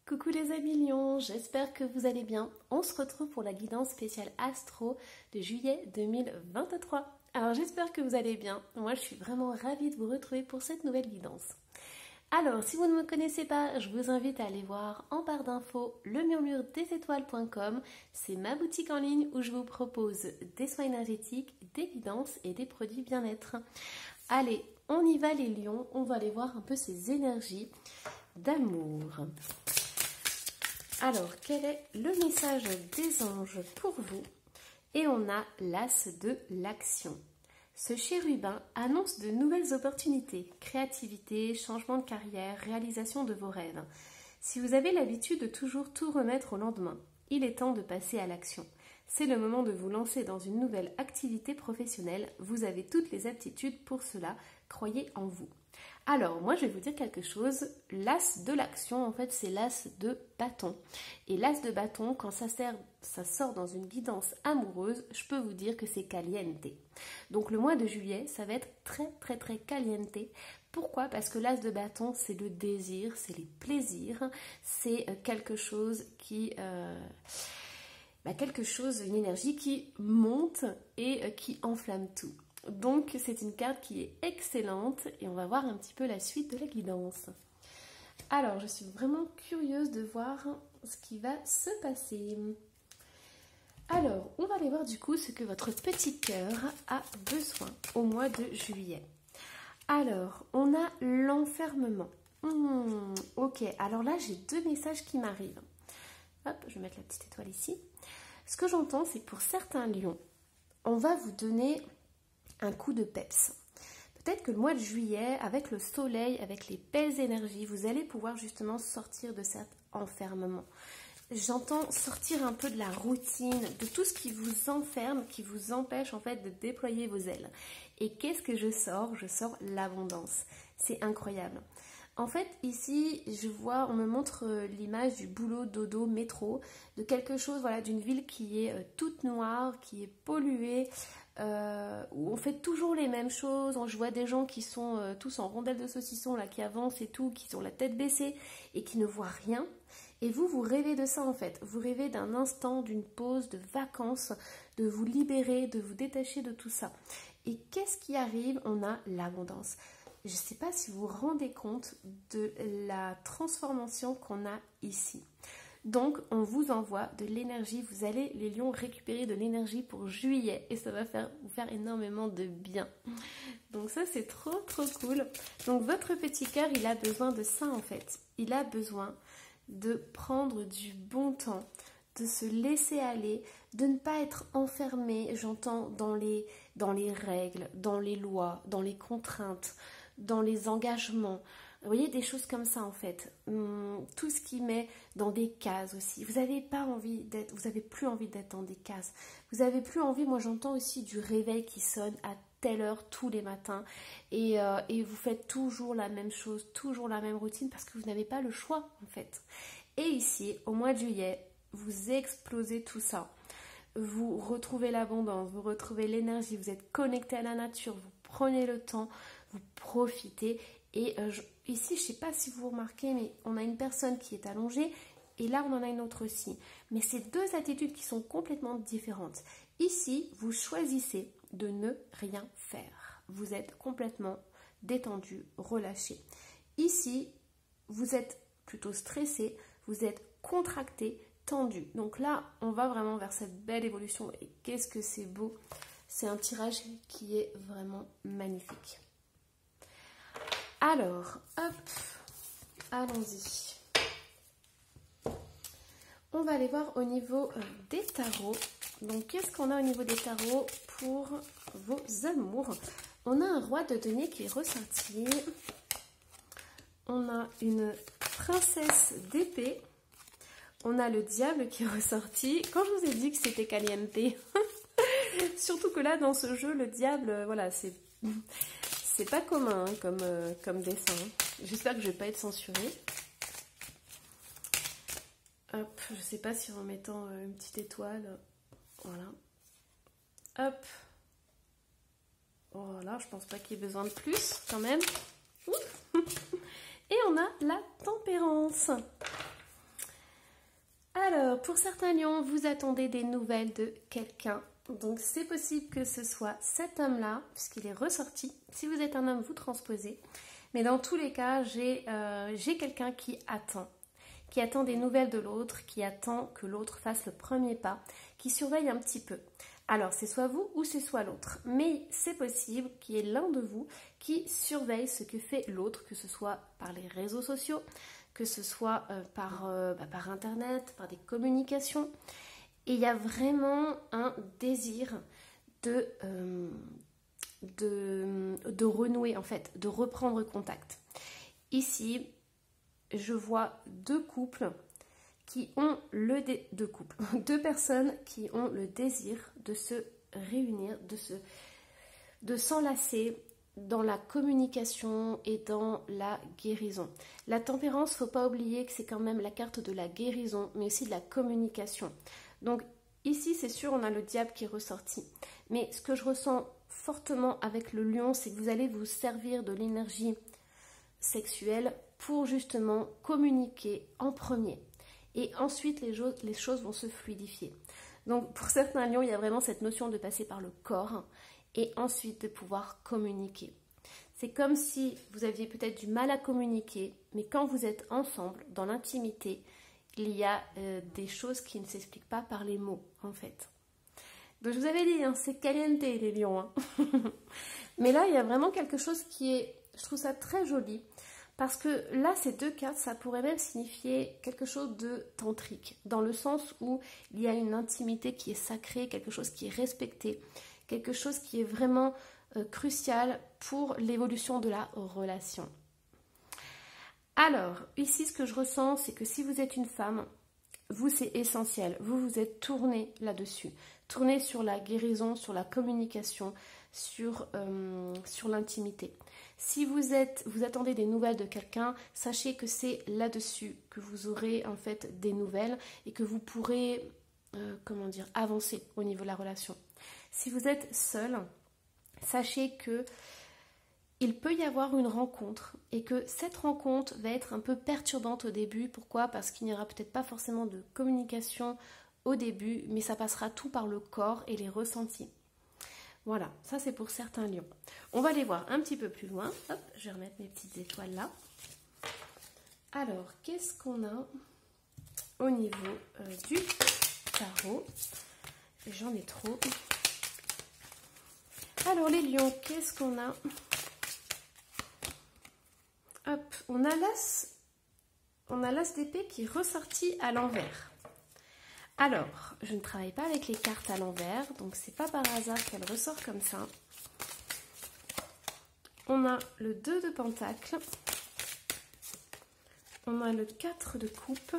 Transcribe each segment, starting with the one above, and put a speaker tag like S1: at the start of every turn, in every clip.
S1: Coucou les amis lions, j'espère que vous allez bien. On se retrouve pour la guidance spéciale Astro de juillet 2023. Alors j'espère que vous allez bien. Moi je suis vraiment ravie de vous retrouver pour cette nouvelle guidance. Alors si vous ne me connaissez pas, je vous invite à aller voir en barre d'infos lemurmuredesétoiles.com. C'est ma boutique en ligne où je vous propose des soins énergétiques, des guidances et des produits bien-être. Allez, on y va les lions, on va aller voir un peu ces énergies d'amour. Alors, quel est le message des anges pour vous? Et on a l'as de l'action. Ce chérubin annonce de nouvelles opportunités, créativité, changement de carrière, réalisation de vos rêves. Si vous avez l'habitude de toujours tout remettre au lendemain, il est temps de passer à l'action. C'est le moment de vous lancer dans une nouvelle activité professionnelle. Vous avez toutes les aptitudes pour cela. Croyez en vous. Alors, moi, je vais vous dire quelque chose. L'as de l'action, en fait, c'est l'as de bâton. Et l'as de bâton, quand ça sort dans une guidance amoureuse, je peux vous dire que c'est caliente. Donc, le mois de juillet, ça va être très, très, très caliente. Pourquoi? Parce que l'as de bâton, c'est le désir, c'est les plaisirs, c'est quelque chose qui... une énergie qui monte et qui enflamme tout. Donc c'est une carte qui est excellente et on va voir un petit peu la suite de la guidance. Alors je suis vraiment curieuse de voir ce qui va se passer. Alors on va aller voir du coup ce que votre petit cœur a besoin au mois de juillet. Alors on a l'enfermement. Ok, alors là j'ai deux messages qui m'arrivent. Hop, je vais mettre la petite étoile ici. Ce que j'entends, c'est que pour certains lions, on va vous donner un coup de peps. Peut-être que le mois de juillet, avec le soleil, avec les belles énergies, vous allez pouvoir justement sortir de cet enfermement. J'entends sortir un peu de la routine, de tout ce qui vous enferme, qui vous empêche en fait de déployer vos ailes. Et qu'est-ce que je sors? Je sors l'abondance. C'est incroyable. En fait, ici, on me montre l'image du boulot, dodo, métro, de quelque chose, voilà, d'une ville qui est toute noire, qui est polluée, où on fait toujours les mêmes choses. Je vois des gens qui sont tous en rondelles de saucisson, là, qui avancent et tout, qui ont la tête baissée et qui ne voient rien. Et vous rêvez de ça en fait. Vous rêvez d'un instant, d'une pause, de vacances, de vous libérer, de vous détacher de tout ça. Et qu'est-ce qui arrive? On a l'abondance. Je ne sais pas si vous vous rendez compte de la transformation qu'on a ici. Donc, on vous envoie de l'énergie. Vous allez, les lions, récupérer de l'énergie pour juillet. Et ça va vous faire énormément de bien. Donc ça, c'est trop, trop cool. Donc, votre petit cœur, il a besoin de ça, en fait. Il a besoin de prendre du bon temps, de se laisser aller, de ne pas être enfermé, j'entends, dans les règles, dans les lois, dans les contraintes, dans les engagements. Vous voyez, des choses comme ça en fait. Tout ce qui met dans des cases aussi. Vous n'avez plus envie d'être dans des cases. Vous n'avez plus envie, moi j'entends aussi du réveil qui sonne à telle heure tous les matins et vous faites toujours la même chose, toujours la même routine parce que vous n'avez pas le choix en fait. Et ici, au mois de juillet, vous explosez tout ça. Vous retrouvez l'abondance, vous retrouvez l'énergie, vous êtes connecté à la nature, vous prenez le temps, vous profitez. Et ici, je ne sais pas si vous remarquez, mais on a une personne qui est allongée et là, on en a une autre aussi. Mais c'est deux attitudes qui sont complètement différentes. Ici, vous choisissez de ne rien faire. Vous êtes complètement détendu, relâché. Ici, vous êtes plutôt stressé, vous êtes contracté, tendu. Donc là, on va vraiment vers cette belle évolution. Et qu'est-ce que c'est beau! C'est un tirage qui est vraiment magnifique. Alors, hop, allons-y. On va aller voir au niveau des tarots. Donc, qu'est-ce qu'on a au niveau des tarots pour vos amours? On a un roi de denier qui est ressorti. On a une princesse d'épée. On a le diable qui est ressorti. Quand je vous ai dit que c'était caliente, surtout que là, dans ce jeu, le diable, voilà, c'est pas commun hein, comme dessin. J'espère que je vais pas être censurée. Hop, je sais pas si en mettant une petite étoile, voilà. Hop. Voilà, je pense pas qu'il y ait besoin de plus, quand même. Et on a la tempérance. Alors, pour certains lions, vous attendez des nouvelles de quelqu'un. Donc, c'est possible que ce soit cet homme-là, puisqu'il est ressorti. Si vous êtes un homme, vous transposez. Mais dans tous les cas, j'ai quelqu'un qui attend des nouvelles de l'autre, qui attend que l'autre fasse le premier pas, qui surveille un petit peu. Alors, c'est soit vous ou c'est soit l'autre. Mais c'est possible qu'il y ait l'un de vous qui surveille ce que fait l'autre, que ce soit par les réseaux sociaux, que ce soit par Internet, par des communications. Et il y a vraiment un désir de renouer, en fait, de reprendre contact. Ici, je vois deux personnes qui ont le désir de se réunir, de s'enlacer dans la communication et dans la guérison. La tempérance, il ne faut pas oublier que c'est quand même la carte de la guérison, mais aussi de la communication. Donc ici, c'est sûr, on a le diable qui est ressorti. Mais ce que je ressens fortement avec le lion, c'est que vous allez vous servir de l'énergie sexuelle pour justement communiquer en premier. Et ensuite, les choses vont se fluidifier. Donc pour certains lions, il y a vraiment cette notion de passer par le corps et ensuite de pouvoir communiquer. C'est comme si vous aviez peut-être du mal à communiquer, mais quand vous êtes ensemble, dans l'intimité, il y a des choses qui ne s'expliquent pas par les mots, en fait. Donc je vous avais dit, hein, c'est caliente les lions. Hein. Mais là, il y a vraiment quelque chose qui est, je trouve ça très joli, parce que là, ces deux cartes, ça pourrait même signifier quelque chose de tantrique, dans le sens où il y a une intimité qui est sacrée, quelque chose qui est respecté, quelque chose qui est vraiment crucial pour l'évolution de la relation. Alors, ici, ce que je ressens, c'est que si vous êtes une femme, vous, c'est essentiel. Vous, vous êtes tourné là-dessus. Tourné sur la guérison, sur la communication, sur l'intimité. Si vous attendez des nouvelles de quelqu'un, sachez que c'est là-dessus que vous aurez en fait des nouvelles et que vous pourrez, avancer au niveau de la relation. Si vous êtes seul, sachez que il peut y avoir une rencontre et que cette rencontre va être un peu perturbante au début. Pourquoi ? Parce qu'il n'y aura peut-être pas forcément de communication au début, mais ça passera tout par le corps et les ressentis. Voilà, ça c'est pour certains lions. On va les voir un petit peu plus loin. Hop, je vais remettre mes petites étoiles là. Alors, qu'est-ce qu'on a au niveau du tarot ? J'en ai trop. Alors les lions, qu'est-ce qu'on a ? Hop, on a l'as d'épée qui est ressorti à l'envers. Alors, je ne travaille pas avec les cartes à l'envers, donc c'est pas par hasard qu'elle ressort comme ça. On a le 2 de pentacle. On a le 4 de coupe.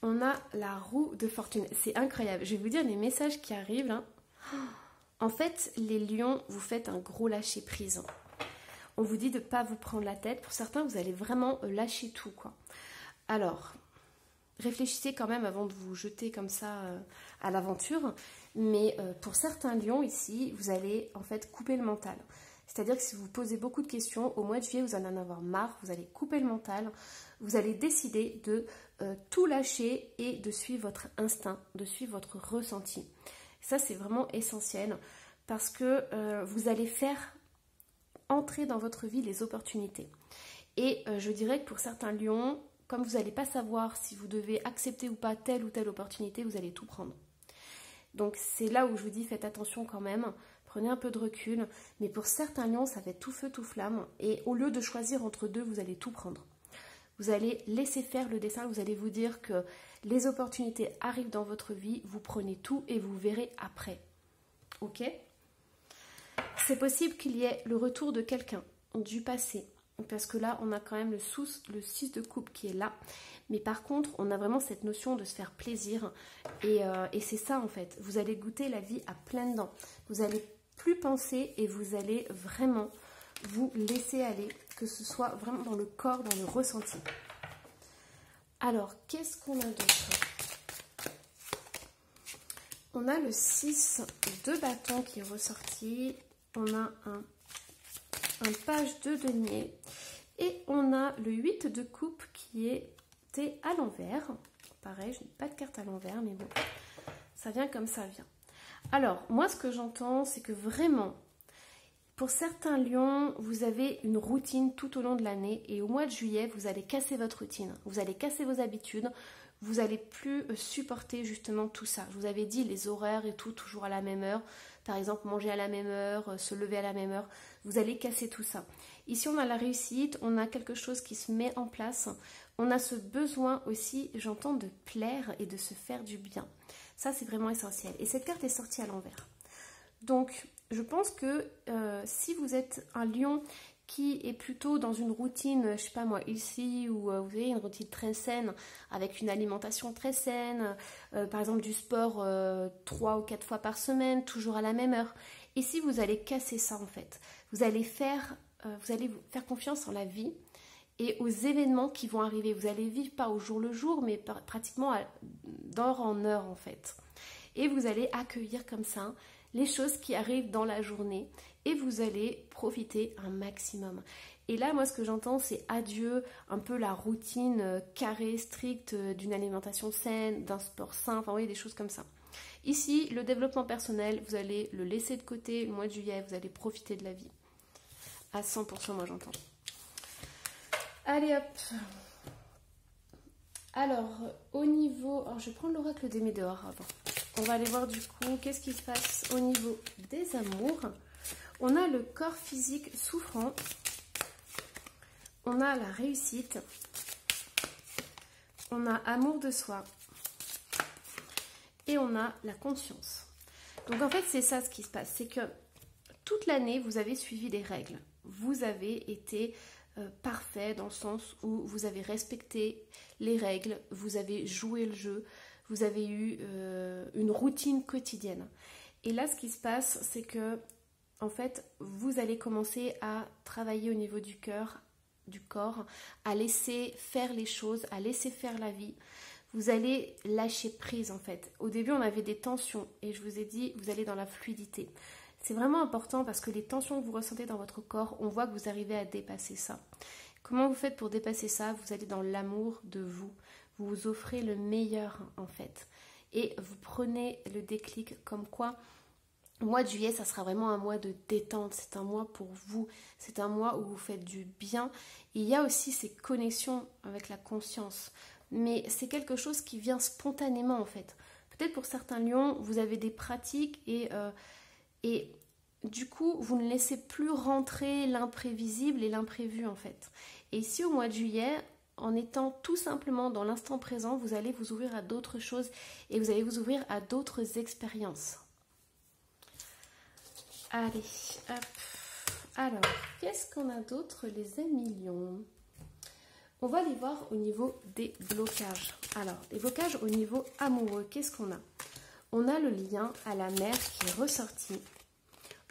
S1: On a la roue de fortune. C'est incroyable. Je vais vous dire les messages qui arrivent là. En fait, les lions, vous faites un gros lâcher prise. On vous dit de ne pas vous prendre la tête. Pour certains, vous allez vraiment lâcher tout, quoi. Alors, réfléchissez quand même avant de vous jeter comme ça à l'aventure. Mais pour certains lions ici, vous allez en fait couper le mental. C'est-à-dire que si vous vous posez beaucoup de questions, au mois de juillet, vous allez en avoir marre, vous allez couper le mental, vous allez décider de tout lâcher et de suivre votre instinct, de suivre votre ressenti. Ça, c'est vraiment essentiel parce que vous allez faire entrer dans votre vie les opportunités. Et je dirais que pour certains lions, comme vous n'allez pas savoir si vous devez accepter ou pas telle ou telle opportunité, vous allez tout prendre. Donc c'est là où je vous dis faites attention quand même, prenez un peu de recul. Mais pour certains lions, ça va être tout feu, tout flamme. Et au lieu de choisir entre deux, vous allez tout prendre. Vous allez laisser faire le destin, vous allez vous dire que les opportunités arrivent dans votre vie, vous prenez tout et vous verrez après. Ok ? C'est possible qu'il y ait le retour de quelqu'un du passé. Parce que là, on a quand même le 6 de coupe qui est là. Mais par contre, on a vraiment cette notion de se faire plaisir. Et c'est ça en fait. Vous allez goûter la vie à pleines dents. Vous n'allez plus penser et vous allez vraiment vous laisser aller. Que ce soit vraiment dans le corps, dans le ressenti. Alors, qu'est-ce qu'on a d'autre ? On a le 6 de bâton qui est ressorti. On a un page de denier. Et on a le 8 de coupe qui est thé à l'envers. Pareil, je n'ai pas de carte à l'envers, mais bon, ça vient comme ça vient. Alors, moi, ce que j'entends, c'est que vraiment, pour certains lions, vous avez une routine tout au long de l'année et au mois de juillet, vous allez casser votre routine, vous allez casser vos habitudes, vous n'allez plus supporter justement tout ça. Je vous avais dit les horaires et tout, toujours à la même heure. Par exemple, manger à la même heure, se lever à la même heure. Vous allez casser tout ça. Ici, on a la réussite, on a quelque chose qui se met en place. On a ce besoin aussi, j'entends, de plaire et de se faire du bien. Ça, c'est vraiment essentiel. Et cette carte est sortie à l'envers. Donc, je pense que si vous êtes un lion qui est plutôt dans une routine, je sais pas moi, ici, où vous avez une routine très saine, avec une alimentation très saine, par exemple du sport 3 ou 4 fois par semaine, toujours à la même heure. Ici, vous allez casser ça en fait. Vous allez faire confiance en la vie et aux événements qui vont arriver. Vous allez vivre pas au jour le jour, mais pratiquement d'heure en heure en fait. Et vous allez accueillir comme ça les choses qui arrivent dans la journée et vous allez profiter un maximum. Et là, moi, ce que j'entends, c'est adieu un peu la routine carrée, stricte d'une alimentation saine, d'un sport sain, enfin, vous voyez, des choses comme ça. Ici, le développement personnel, vous allez le laisser de côté. Le mois de juillet, vous allez profiter de la vie. À 100%, moi, j'entends. Allez, hop. Alors, au niveau... Alors, je vais prendre l'oracle des Médéors avant. On va aller voir du coup qu'est-ce qui se passe au niveau des amours. On a le corps physique souffrant. On a la réussite. On a amour de soi. Et on a la conscience. Donc en fait, c'est ça ce qui se passe. C'est que toute l'année, vous avez suivi des règles. Vous avez été parfait dans le sens où vous avez respecté les règles. Vous avez joué le jeu. Vous avez eu une routine quotidienne. Et là, ce qui se passe, c'est que, en fait, vous allez commencer à travailler au niveau du cœur, du corps, à laisser faire les choses, à laisser faire la vie. Vous allez lâcher prise, en fait. Au début, on avait des tensions et je vous ai dit, vous allez dans la fluidité. C'est vraiment important parce que les tensions que vous ressentez dans votre corps, on voit que vous arrivez à dépasser ça. Comment vous faites pour dépasser ça? Vous allez dans l'amour de vous. Vous vous offrez le meilleur en fait. Et vous prenez le déclic comme quoi, le mois de juillet, ça sera vraiment un mois de détente. C'est un mois pour vous. C'est un mois où vous faites du bien. Et il y a aussi ces connexions avec la conscience. Mais c'est quelque chose qui vient spontanément en fait. Peut-être pour certains lions, vous avez des pratiques et du coup, vous ne laissez plus rentrer l'imprévisible et l'imprévu en fait. Et ici, au mois de juillet, en étant tout simplement dans l'instant présent, vous allez vous ouvrir à d'autres choses et vous allez vous ouvrir à d'autres expériences. Allez, hop. Alors, qu'est-ce qu'on a d'autre, les amis lions? On va aller voir au niveau des blocages. Alors, les blocages au niveau amoureux, qu'est-ce qu'on a? On a le lien à la mère qui est ressorti.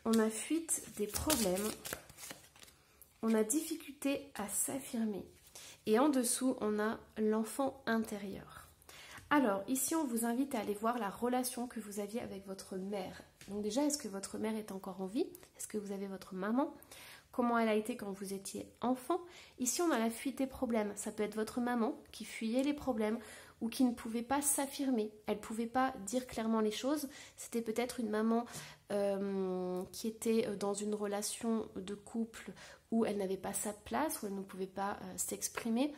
S1: On a fuite des problèmes. On a difficulté à s'affirmer. Et en dessous, on a l'enfant intérieur. Alors, ici, on vous invite à aller voir la relation que vous aviez avec votre mère. Donc déjà, est-ce que votre mère est encore en vie? Est-ce que vous avez votre maman? Comment elle a été quand vous étiez enfant? Ici, on a la fuite des problèmes. Ça peut être votre maman qui fuyait les problèmes ou qui ne pouvait pas s'affirmer. Elle ne pouvait pas dire clairement les choses. C'était peut-être une maman qui était dans une relation de couple où elle n'avait pas sa place, où elle ne pouvait pas s'exprimer.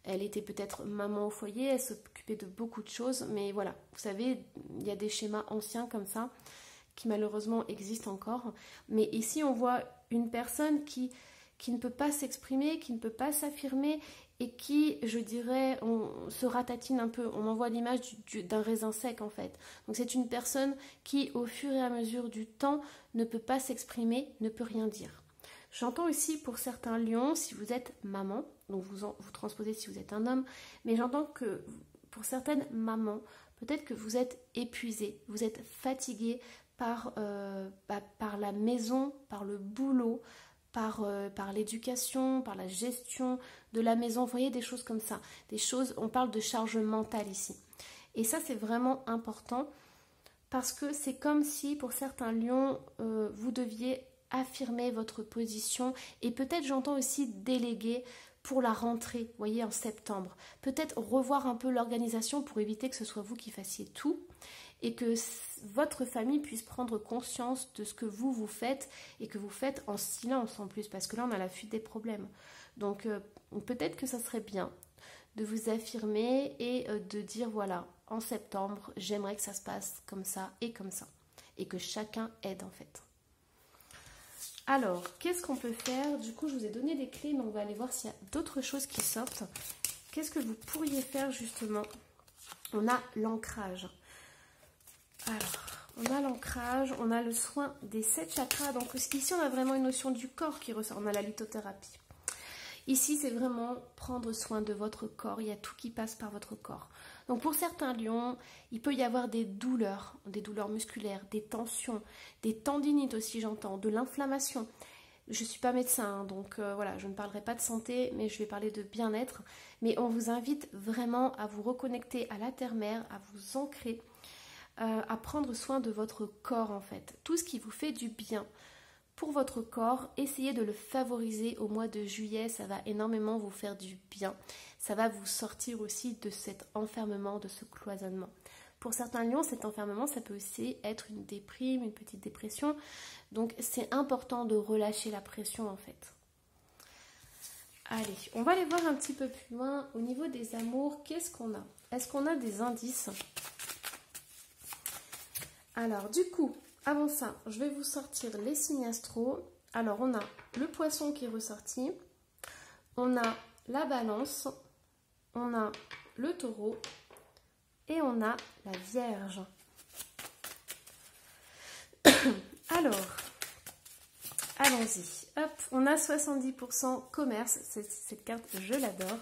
S1: Elle était peut-être maman au foyer, elle s'occupait de beaucoup de choses. Mais voilà, vous savez, il y a des schémas anciens comme ça qui malheureusement existent encore. Mais ici, on voit une personne qui ne peut pas s'exprimer, qui ne peut pas s'affirmer et qui, je dirais, se ratatine un peu. On envoie l'image d'un raisin sec en fait. Donc c'est une personne qui, au fur et à mesure du temps, ne peut pas s'exprimer, ne peut rien dire. J'entends aussi pour certains lions, si vous êtes maman, donc vous transposez si vous êtes un homme, mais j'entends que pour certaines mamans, peut-être que vous êtes épuisé, vous êtes fatigué par la maison, par le boulot, par l'éducation, par la gestion de la maison. Vous voyez, des choses comme ça. Des choses, on parle de charge mentale ici. Et ça, c'est vraiment important parce que c'est comme si, pour certains lions, vous deviez affirmer votre position et peut-être, j'entends aussi, déléguer pour la rentrée, vous voyez, en septembre. Peut-être revoir un peu l'organisation pour éviter que ce soit vous qui fassiez tout et que votre famille puisse prendre conscience de ce que vous faites et que vous faites en silence en plus, parce que là on a la fuite des problèmes. Donc peut-être que ça serait bien de vous affirmer et de dire voilà, en septembre, j'aimerais que ça se passe comme ça et que chacun aide en fait. Alors, qu'est-ce qu'on peut faire? Du coup, je vous ai donné des clés, mais on va aller voir s'il y a d'autres choses qui sortent. Qu'est-ce que vous pourriez faire justement? On a l'ancrage. Alors, on a l'ancrage, on a le soin des 7 chakras. Donc ici, on a vraiment une notion du corps qui ressort. On a la lithothérapie. Ici, c'est vraiment prendre soin de votre corps. Il y a tout qui passe par votre corps. Donc pour certains lions, il peut y avoir des douleurs musculaires, des tensions, des tendinites aussi, j'entends, de l'inflammation. Je ne suis pas médecin, donc voilà, je ne parlerai pas de santé, mais je vais parler de bien-être. Mais on vous invite vraiment à vous reconnecter à la terre-mère, à vous ancrer, à prendre soin de votre corps en fait. Tout ce qui vous fait du bien pour votre corps, essayez de le favoriser au mois de juillet, ça va énormément vous faire du bien. Ça va vous sortir aussi de cet enfermement, de ce cloisonnement. Pour certains lions, cet enfermement, ça peut aussi être une déprime, une petite dépression. Donc c'est important de relâcher la pression en fait. Allez, on va aller voir un petit peu plus loin. Au niveau des amours, qu'est-ce qu'on a? Est-ce qu'on a des indices? Alors du coup, avant ça, je vais vous sortir les signes astro. Alors on a le poisson qui est ressorti. On a la balance. On a le taureau. Et on a la vierge. Alors, allons-y. Hop, on a 70% commerce. Cette carte, je l'adore.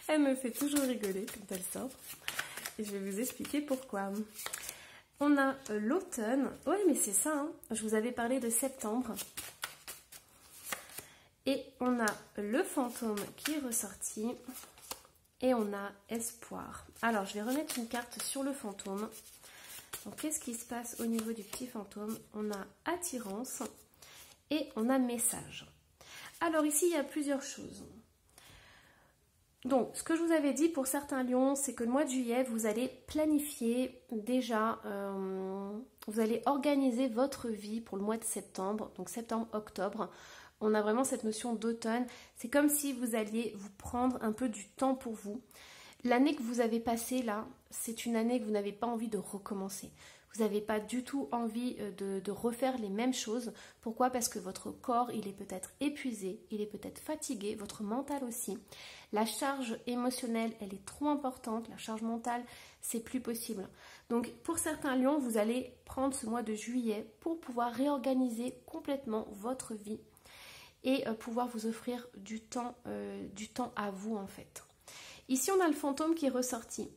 S1: Elle me fait toujours rigoler quand elle sort. Et je vais vous expliquer pourquoi. On a l'automne. Oui, mais c'est ça, hein. Je vous avais parlé de septembre. Et on a le fantôme qui est ressorti. Et on a espoir. Alors, je vais remettre une carte sur le fantôme. Donc, qu'est-ce qui se passe au niveau du petit fantôme? On a attirance et on a message. Alors, ici, il y a plusieurs choses. Donc, ce que je vous avais dit pour certains lions, c'est que le mois de juillet, vous allez planifier déjà, vous allez organiser votre vie pour le mois de septembre, donc septembre-octobre. On a vraiment cette notion d'automne. C'est comme si vous alliez vous prendre un peu du temps pour vous. L'année que vous avez passée là, c'est une année que vous n'avez pas envie de recommencer. Vous n'avez pas du tout envie de refaire les mêmes choses. Pourquoi? Parce que votre corps, il est peut-être épuisé, il est peut-être fatigué, votre mental aussi. La charge émotionnelle, elle est trop importante. La charge mentale, c'est plus possible. Donc, pour certains lions, vous allez prendre ce mois de juillet pour pouvoir réorganiser complètement votre vie et pouvoir vous offrir du temps à vous en fait. Ici, on a le fantôme qui est ressorti.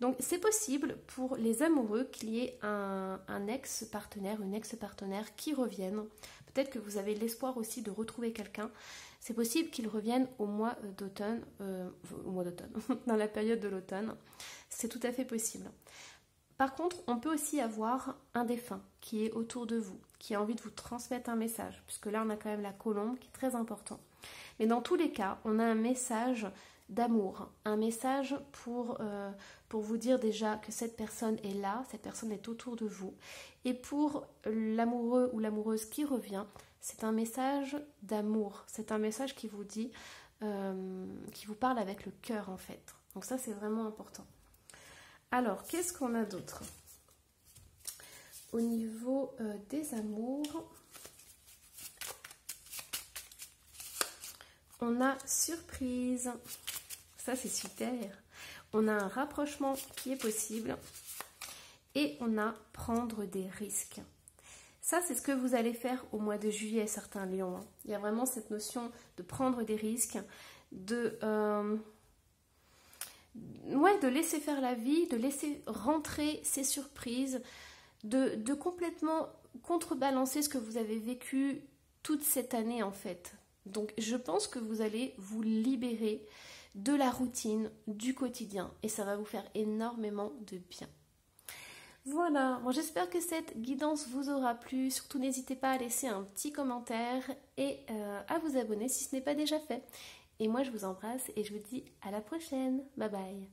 S1: Donc, c'est possible pour les amoureux qu'il y ait un ex-partenaire, une ex-partenaire qui revienne. Peut-être que vous avez l'espoir aussi de retrouver quelqu'un. C'est possible qu'il revienne au mois d'automne, dans la période de l'automne. C'est tout à fait possible. Par contre, on peut aussi avoir un défunt qui est autour de vous, qui a envie de vous transmettre un message, puisque là, on a quand même la colombe qui est très important. Mais dans tous les cas, on a un message d'amour, un message pour vous dire déjà que cette personne est là, cette personne est autour de vous. Et pour l'amoureux ou l'amoureuse qui revient, c'est un message d'amour, c'est un message qui vous dit, qui vous parle avec le cœur en fait. Donc ça, c'est vraiment important. Alors, qu'est-ce qu'on a d'autre? Au niveau des amours, on a surprise. Ça, c'est super. On a un rapprochement qui est possible. Et on a prendre des risques. Ça, c'est ce que vous allez faire au mois de juillet, certains lions. Il y a vraiment cette notion de prendre des risques, de laisser faire la vie, de laisser rentrer ces surprises, de complètement contrebalancer ce que vous avez vécu toute cette année en fait. Donc je pense que vous allez vous libérer de la routine, du quotidien et ça va vous faire énormément de bien. Voilà, bon, j'espère que cette guidance vous aura plu. Surtout n'hésitez pas à laisser un petit commentaire et à vous abonner si ce n'est pas déjà fait. Et moi je vous embrasse et je vous dis à la prochaine. Bye bye.